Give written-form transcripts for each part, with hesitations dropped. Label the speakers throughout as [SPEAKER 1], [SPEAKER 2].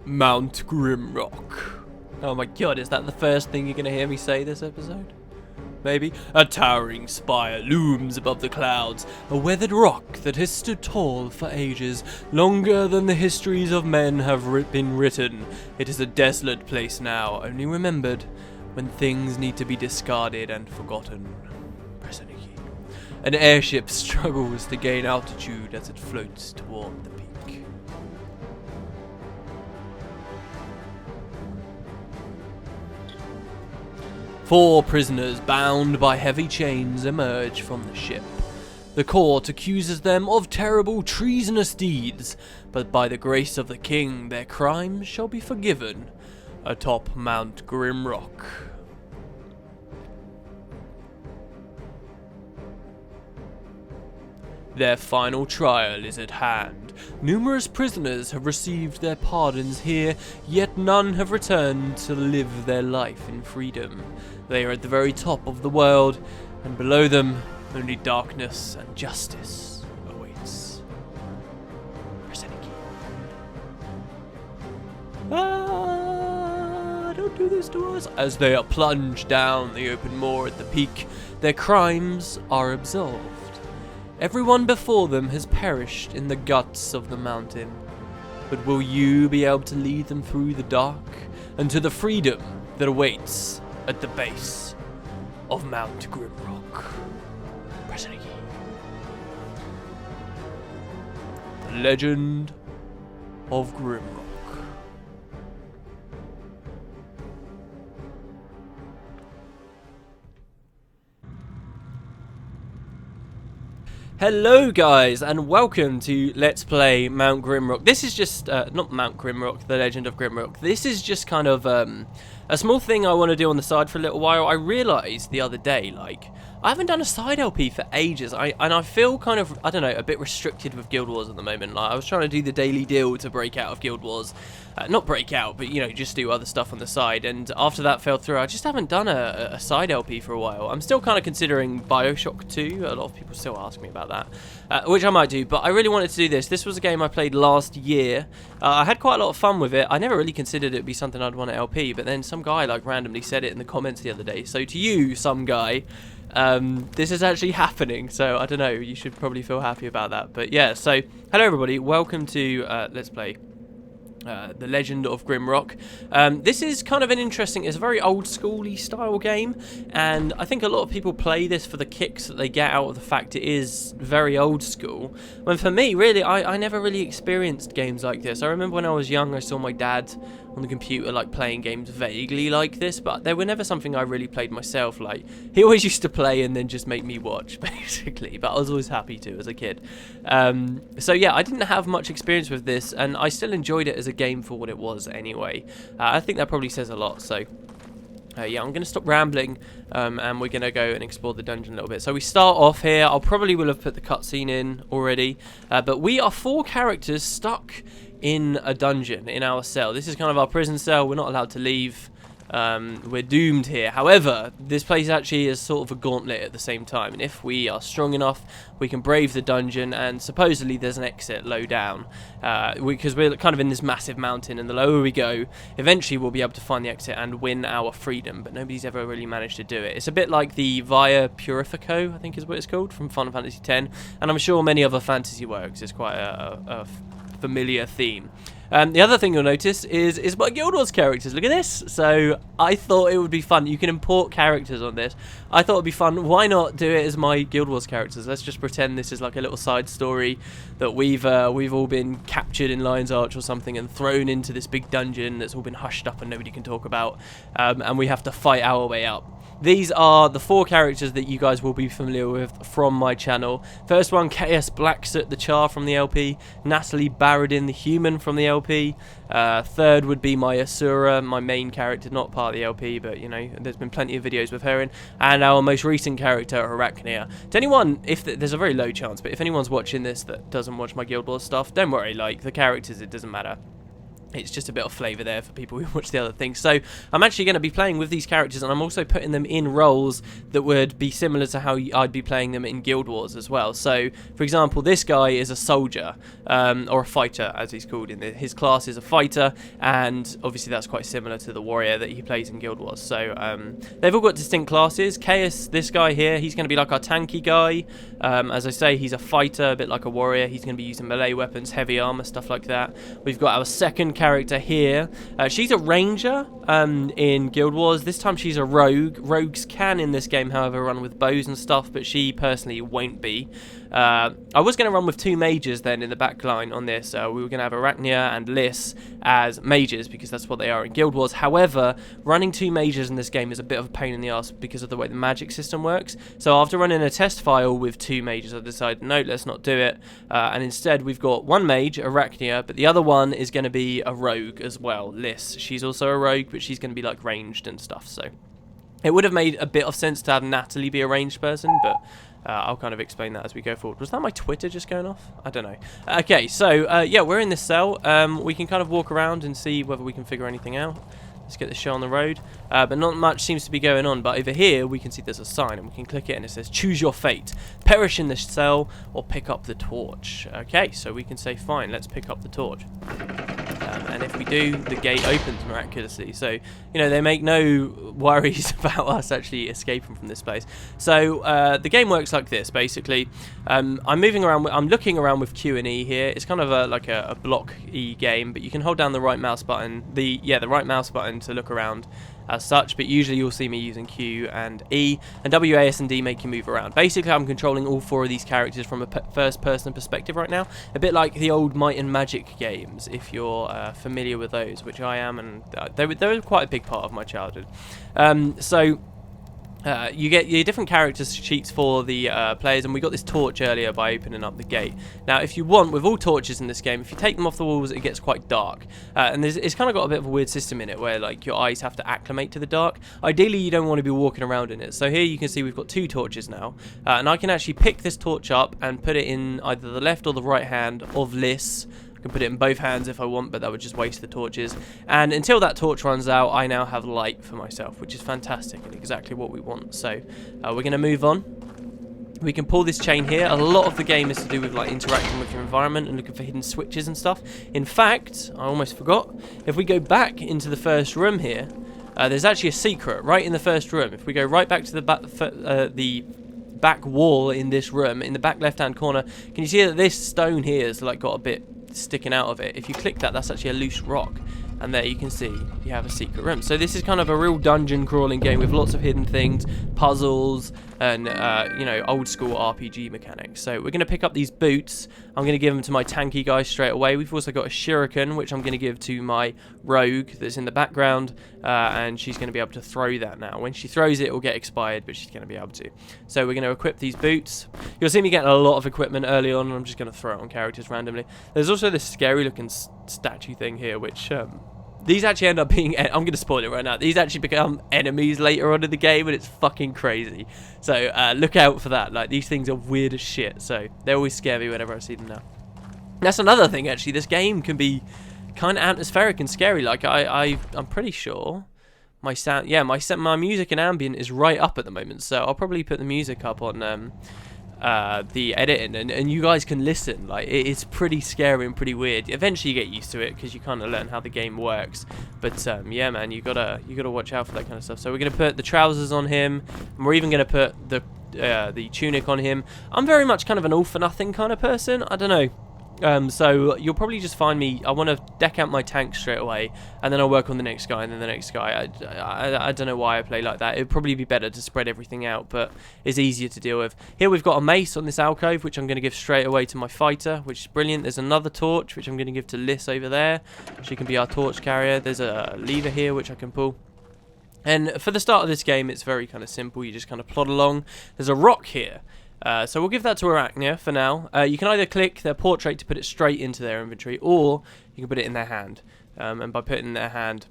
[SPEAKER 1] Mount Grimrock. Oh my god, is that the first thing you're going to hear me say this episode? Maybe? A towering spire looms above the clouds, a weathered rock that has stood tall for ages, longer than the histories of men have been written. It is a desolate place now, only remembered when things need to be discarded and forgotten. Press any key. An airship struggles to gain altitude as it floats toward the peak. Four prisoners bound by heavy chains emerge from the ship. The court accuses them of terrible treasonous deeds, but by the grace of the king their crimes shall be forgiven atop Mount Grimrock. Their final trial is at hand. Numerous prisoners have received their pardons here, yet none have returned to live their life in freedom. They are at the very top of the world, and below them, only darkness and justice awaits. Press any key. Don't do this to us. As they are plunged down the open moor at the peak, their crimes are absolved. Everyone before them has perished in the guts of the mountain. But will you be able to lead them through the dark and to the freedom that awaits at the base of Mount Grimrock? Press any key. The Legend of Grimrock. Hello guys, and welcome to Let's Play Mount Grimrock. This is just, not Mount Grimrock, The Legend of Grimrock. This is just kind of a small thing I want to do on the side for a little while. I realised the other day, like, I haven't done a side LP for ages, and I feel kind of, I don't know, a bit restricted with Guild Wars at the moment. Like, I was trying to do the daily deal to break out of Guild Wars. Not break out, but, you know, just do other stuff on the side. And after that fell through, I just haven't done a side LP for a while. I'm still kind of considering Bioshock 2. A lot of people still ask me about that, which I might do. But I really wanted to do this. This was a game I played last year. I had quite a lot of fun with it. I never really considered it would be something I'd want to LP, but then some guy, like, randomly said it in the comments the other day. So to you, some guy, this is actually happening, so I don't know, you should probably feel happy about that. But yeah, so hello everybody, welcome to Let's Play The Legend of Grimrock. This is kind of an interesting, it's a very old schooly style game, and I think a lot of people play this for the kicks that they get out of the fact it is very old school. When for me, really, I never really experienced games like this. I remember when I was young, I saw my dad on the computer, like, playing games vaguely like this, but they were never something I really played myself. Like, he always used to play and then just make me watch, basically, but I was always happy to as a kid. So yeah, I didn't have much experience with this, and I still enjoyed it as a game for what it was anyway. I think that probably says a lot, so yeah, I'm going to stop rambling, and we're going to go and explore the dungeon a little bit. So we start off here. I'll probably will have put the cutscene in already, but we are 4 characters stuck in a dungeon in our cell. This is kind of our prison cell. We're not allowed to leave. We're doomed here. However, this place actually is sort of a gauntlet at the same time, and if we are strong enough, we can brave the dungeon, and supposedly there's an exit low down, because we're kind of in this massive mountain, and the lower we go, eventually we'll be able to find the exit and win our freedom, but nobody's ever really managed to do it. It's a bit like the Via Purifico, I think is what it's called, from Final Fantasy X, and I'm sure many other fantasy works. It's quite a familiar theme. The other thing you'll notice is my Guild Wars characters. Look at this. So I thought it would be fun. You can import characters on this. I thought it would be fun. Why not do it as my Guild Wars characters? Let's just pretend this is like a little side story that we've all been captured in Lion's Arch or something and thrown into this big dungeon that's all been hushed up and nobody can talk about, and we have to fight our way up. These are the 4 characters that you guys will be familiar with from my channel. First one, KS Blacksoot the Char from the LP. Natalie Barradin the Human from the LP. Third would be my Asura, my main character, not part of the LP, but, you know, there's been plenty of videos with her in. And our most recent character, Arachnia. To anyone, there's a very low chance, but if anyone's watching this that doesn't watch my Guild Wars stuff, don't worry, like, the characters, it doesn't matter. It's just a bit of flavour there for people who watch the other things. So I'm actually going to be playing with these characters, and I'm also putting them in roles that would be similar to how I'd be playing them in Guild Wars as well. So, for example, this guy is a soldier, or a fighter, as he's called. His class is a fighter, and obviously that's quite similar to the warrior that he plays in Guild Wars. So they've all got distinct classes. Chaos, this guy here, he's going to be like our tanky guy. As I say, he's a fighter, a bit like a warrior. He's going to be using melee weapons, heavy armour, stuff like that. We've got our second character here. She's a ranger in Guild Wars. This time she's a rogue. Rogues can in this game, however, run with bows and stuff, but she personally won't be. I was going to run with 2 mages then in the back line on this. We were going to have Arachnia and Lys as mages because that's what they are in Guild Wars. However, running 2 mages in this game is a bit of a pain in the ass because of the way the magic system works. So after running a test file with 2 mages, I decided, no, let's not do it. And instead, we've got 1 mage, Arachnia, but the other one is going to be a rogue as well, Lys. She's also a rogue, but she's going to be like ranged and stuff. So it would have made a bit of sense to have Natalie be a ranged person, but I'll kind of explain that as we go forward. Was that my Twitter just going off? I don't know. Okay, so yeah, we're in this cell. We can kind of walk around and see whether we can figure anything out. Let's get the show on the road. But not much seems to be going on. But over here, we can see there's a sign, and we can click it, and it says, choose your fate. Perish in the cell, or pick up the torch. Okay, so we can say, fine, let's pick up the torch. And if we do, the gate opens miraculously. So, you know, they make no worries about us actually escaping from this place. So, the game works like this, basically. I'm moving around, I'm looking around with Q and E here. It's kind of like a block E game, but you can hold down the right mouse button, the right mouse button to look around as such, but usually you'll see me using Q and E, and W, A, S, and D make you move around. Basically, I'm controlling all 4 of these characters from a first-person perspective right now, a bit like the old Might and Magic games, if you're familiar with those, which I am, and they were quite a big part of my childhood. You get your different character sheets for the players, and we got this torch earlier by opening up the gate. Now, if you want, with all torches in this game, if you take them off the walls, it gets quite dark. And it's kind of got a bit of a weird system in it, where like your eyes have to acclimate to the dark. Ideally, you don't want to be walking around in it. So here you can see we've got 2 torches now, and I can actually pick this torch up and put it in either the left or the right hand of Lys. I can put it in both hands if I want, but that would just waste the torches. And until that torch runs out, I now have light for myself, which is fantastic and exactly what we want. So we're going to move on. We can pull this chain here. A lot of the game is to do with like interacting with your environment and looking for hidden switches and stuff. In fact, I almost forgot. If we go back into the first room here, there's actually a secret right in the first room. If we go right back to the back wall in this room, in the back left-hand corner, can you see that this stone here has like got a bit sticking out of it? If you click that, that's actually a loose rock, and there you can see you have a secret room. So this is kind of a real dungeon crawling game with lots of hidden things, puzzles, and you know, old school RPG mechanics. So we're going to pick up these boots. I'm going to give them to my tanky guy straight away. We've also got a shuriken, which I'm going to give to my rogue that's in the background, and she's going to be able to throw that now. When she throws it, it will get expired, but she's going to be able to. So we're going to equip these boots. You'll see me getting a lot of equipment early on, and I'm just going to throw it on characters randomly. There's also this scary looking statue thing here, which these actually end up being, I'm going to spoil it right now, these actually become enemies later on in the game, and it's fucking crazy. So look out for that. Like, these things are weird as shit, so they always scare me whenever I see them now. That's another thing, actually. This game can be kind of atmospheric and scary. Like, I'm pretty sure my sound, yeah, my music and ambient is right up at the moment, so I'll probably put the music up on the editing, and you guys can listen. Like, it's pretty scary and pretty weird. Eventually you get used to it because you kind of learn how the game works, but yeah, man, you gotta watch out for that kind of stuff. So we're gonna put the trousers on him, and we're even gonna put the tunic on him. I'm very much kind of an all for nothing kind of person. I don't know. So you'll probably just find me, I want to deck out my tank straight away, and then I'll work on the next guy, and then the next guy. I don't know why I play like that. It would probably be better to spread everything out, but it's easier to deal with. Here we've got a mace on this alcove, which I'm going to give straight away to my fighter, which is brilliant. There's another torch, which I'm going to give to Lys over there. She can be our torch carrier. There's a lever here, which I can pull. And for the start of this game, it's very kind of simple. You just kind of plod along. There's a rock here. So we'll give that to Arachnia for now. You can either click their portrait to put it straight into their inventory, or you can put it in their hand. And by putting it in their hand,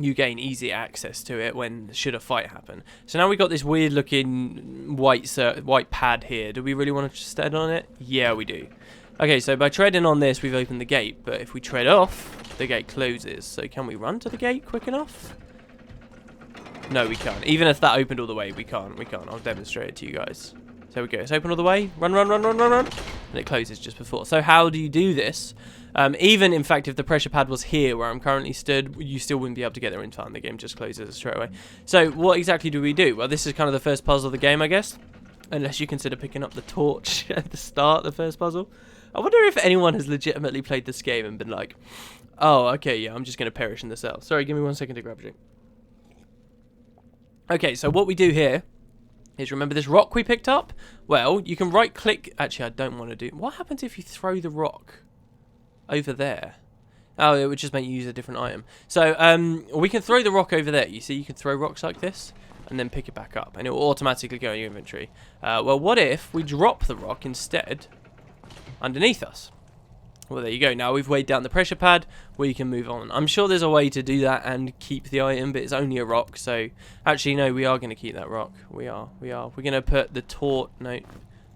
[SPEAKER 1] you gain easy access to it when should a fight happen. So now we've got this weird looking white pad here. Do we really want to stand on it? Yeah, we do. Okay, so by treading on this, we've opened the gate. But if we tread off, the gate closes. So can we run to the gate quick enough? No, we can't. Even if that opened all the way, we can't. We can't. I'll demonstrate it to you guys. There we go. It's open all the way. Run, run, run, run, run, run. And it closes just before. So how do you do this? Even, in fact, if the pressure pad was here where I'm currently stood, you still wouldn't be able to get there in time. The game just closes straight away. So what exactly do we do? Well, this is kind of the first puzzle of the game, I guess. Unless you consider picking up the torch at the start, the first puzzle. I wonder if anyone has legitimately played this game and been like, oh, okay, yeah, I'm just going to perish in the cell. Sorry, give me 1 second to grab a drink. Okay, so what we do here is, remember this rock we picked up? Well, you can right-click... Actually, I don't want to do... What happens if you throw the rock over there? Oh, it would just make you use a different item. So, we can throw the rock over there. You see, you can throw rocks like this and then pick it back up, and it will automatically go in your inventory. Well, what if we drop the rock instead underneath us? Well, there you go. Now we've weighed down the pressure pad. We can move on. I'm sure there's a way to do that and keep the item, but it's only a rock. So, actually, no, we are going to keep that rock. We are. We're going to put the torch... No, we're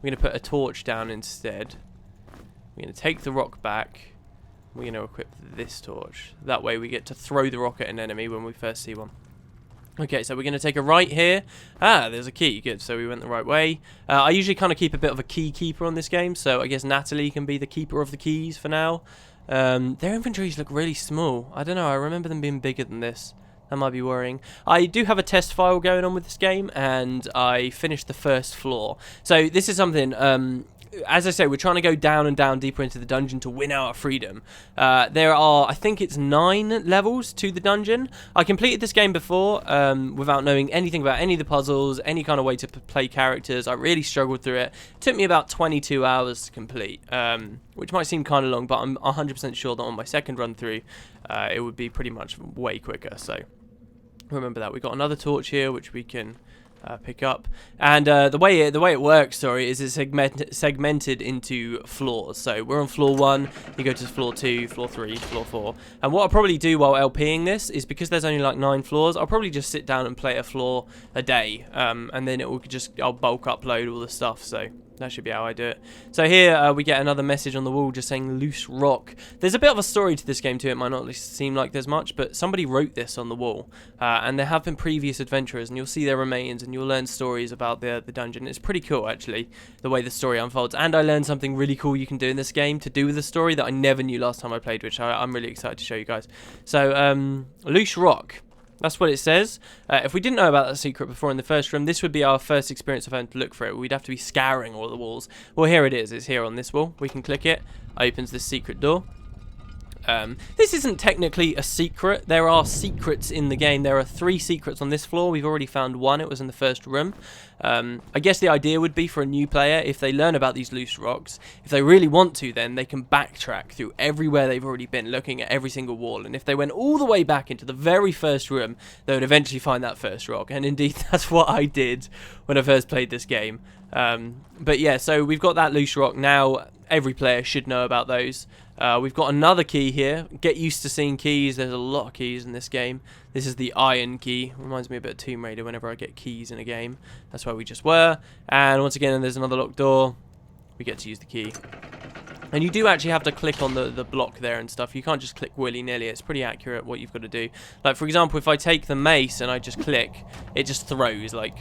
[SPEAKER 1] going to put a torch down instead. We're going to take the rock back. We're going to equip this torch. That way we get to throw the rock at an enemy when we first see one. Okay, so we're going to take a right here. Ah, there's a key. Good, so we went the right way. I usually kind of keep a bit of a key keeper on this game, so I guess Natalie can be the keeper of the keys for now. Their inventories look really small. I don't know, I remember them being bigger than this. That might be worrying. I do have a test file going on with this game, and I finished the first floor. So this is something... as I say, we're trying to go down and down deeper into the dungeon to win our freedom. There are, I think it's 9 levels to the dungeon. I completed this game before without knowing anything about any of the puzzles, any kind of way to play characters. I really struggled through it. It took me about 22 hours to complete, which might seem kind of long, but I'm 100% sure that on my second run through, it would be pretty much way quicker. So remember that. We've got another torch here, which we can... pick up, and the way it works, is it's segmented into floors. So we're on floor 1, you go to floor 2, floor 3, floor 4, and what I'll probably do while LPing this is, because there's only like 9 floors, I'll probably just sit down and play a floor a day, and then I'll bulk upload all the stuff. So that should be how I do it. So here we get another message on the wall just saying loose rock. There's a bit of a story to this game too. It might not seem like there's much, but somebody wrote this on the wall. And there have been previous adventurers, and you'll see their remains, and you'll learn stories about the dungeon. It's pretty cool, actually, the way the story unfolds. And I learned something really cool you can do in this game to do with the story that I never knew last time I played, which I'm really excited to show you guys. So, loose rock. That's what it says. If we didn't know about that secret before in the first room, this would be our first experience of having to look for it. We'd have to be scouring all the walls. Well, here it is. It's here on this wall. We can click it. Opens this secret door. This isn't technically a secret. There are secrets in the game. There are 3 secrets on this floor. We've already found 1. It was in the first room. I guess the idea would be for a new player, if they learn about these loose rocks, if they really want to, then they can backtrack through everywhere they've already been, looking at every single wall. And if they went all the way back into the very first room, they would eventually find that first rock. And indeed, that's what I did when I first played this game. But yeah, so we've got that loose rock now. Every player should know about those. We've got another key here. Get used to seeing keys. There's a lot of keys in this game. This is the iron key. Reminds me a bit of Tomb Raider whenever I get keys in a game. That's where we just were. And once again, there's another locked door. We get to use the key. And you do actually have to click on the block there and stuff. You can't just click willy-nilly. It's pretty accurate what you've got to do. Like, for example, if I take the mace and I just click, it just throws, like,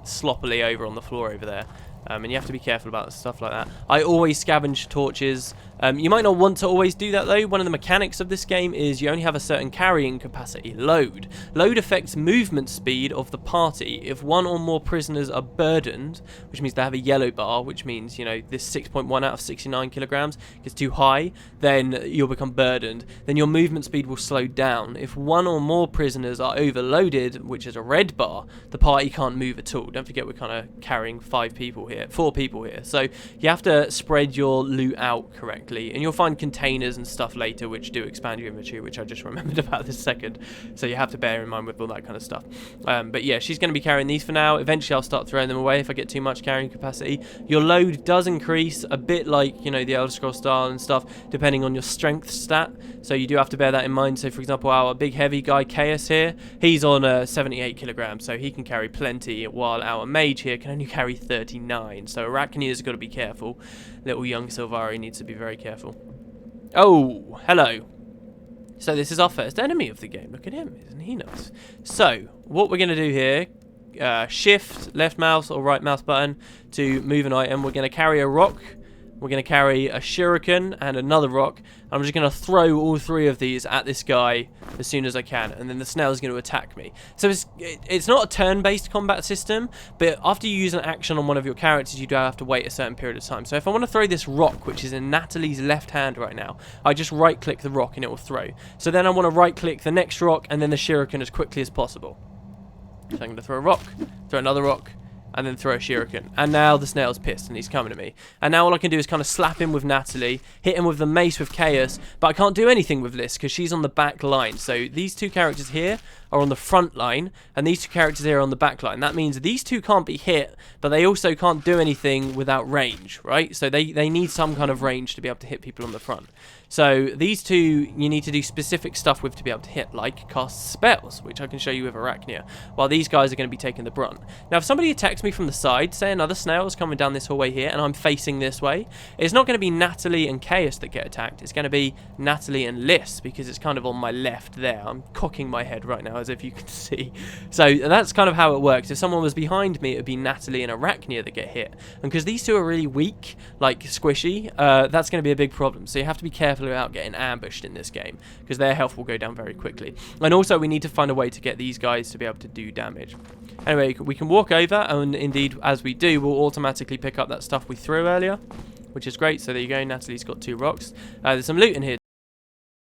[SPEAKER 1] sloppily over on the floor over there. And you have to be careful about stuff like that. I always scavenge torches. You might not want to always do that, though. One of the mechanics of this game is you only have a certain carrying capacity. Load. Load affects movement speed of the party. If 1 or more prisoners are burdened, which means they have a yellow bar, which means, you know, this 6.1 out of 69 kilograms gets too high, then you'll become burdened. Then your movement speed will slow down. If 1 or more prisoners are overloaded, which is a red bar, the party can't move at all. Don't forget we're kind of carrying 4 people here. So you have to spread your loot out correctly, and you'll find containers and stuff later which do expand your inventory, which I just remembered about this second. So you have to bear in mind with all that kind of stuff. But yeah, she's going to be carrying these for now. Eventually I'll start throwing them away if I get too much carrying capacity. Your load does increase a bit, like, you know, the Elder Scrolls style and stuff, depending on your strength stat. So you do have to bear that in mind. So for example, our big heavy guy Chaos here, he's on 78 kilograms, so he can carry plenty, while our mage here can only carry 39. 9. So Arachnia's got to be careful. Little young Sylvari needs to be very careful. Oh, hello. So this is our first enemy of the game. Look at him. Isn't he nice? So what we're going to do here, shift, left mouse or right mouse button to move an item. We're going to carry a rock. We're going to carry a shuriken and another rock. I'm just going to throw all 3 of these at this guy as soon as I can, and then the snail is going to attack me. So it's not a turn-based combat system, but after you use an action on one of your characters, you do have to wait a certain period of time. So if I want to throw this rock, which is in Natalie's left hand right now, I just right-click the rock and it will throw. So then I want to right-click the next rock and then the shuriken as quickly as possible. So I'm going to throw a rock, throw another rock, and then throw a shuriken. And now the snail's pissed and he's coming at me. And now all I can do is kind of slap him with Natalie, hit him with the mace with Chaos, but I can't do anything with this because she's on the back line. So these 2 characters here are on the front line, and these 2 characters here are on the back line. That means these 2 can't be hit, but they also can't do anything without range, right? So they need some kind of range to be able to hit people on the front. So these 2 you need to do specific stuff with to be able to hit, like cast spells, which I can show you with Arachnia, while these guys are going to be taking the brunt. Now if somebody attacks me from the side, say another snail is coming down this hallway here, and I'm facing this way, it's not going to be Natalie and Chaos that get attacked, it's going to be Natalie and Liss, because it's kind of on my left there. I'm cocking my head right now, as if you can see. So that's kind of how it works. If someone was behind me, it would be Natalie and Arachnia that get hit. And because these 2 are really weak, like squishy, that's going to be a big problem. So you have to be careful about getting ambushed in this game, because their health will go down very quickly. And also we need to find a way to get these guys to be able to do damage. Anyway, we can walk over, and indeed, as we do, we'll automatically pick up that stuff we threw earlier, which is great. So there you go, Natalie's got 2 rocks. There's some loot in here